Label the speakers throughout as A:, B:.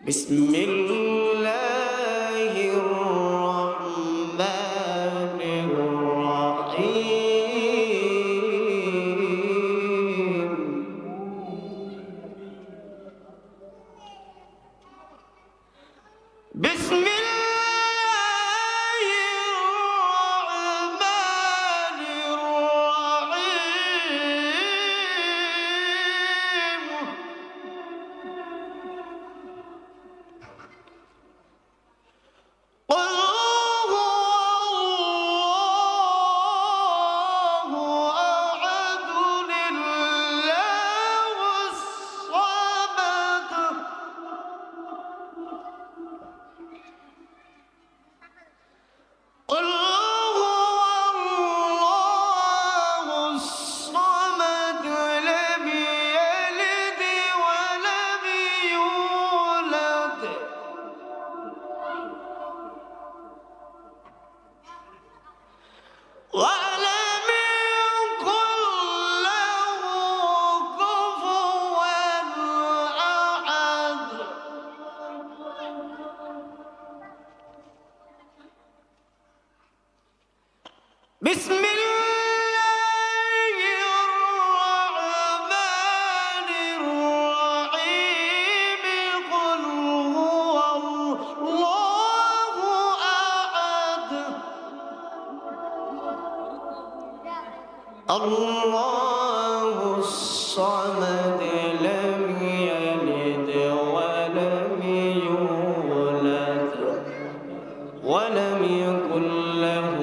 A: بسم الله الرحمن الرحيم بسم الله الرحمن الرحيم قل هو الله أحد الله الصمد قل هو الله الصمد لم يلد ولم يولد ولم يكن له كفوا أحد بسم الله الرحمن الرحيم قل هو الله أحد الله الصمد لم يلد ولم يولد ولم يكن له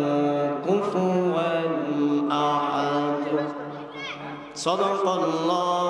A: كفوا أحد صدق الله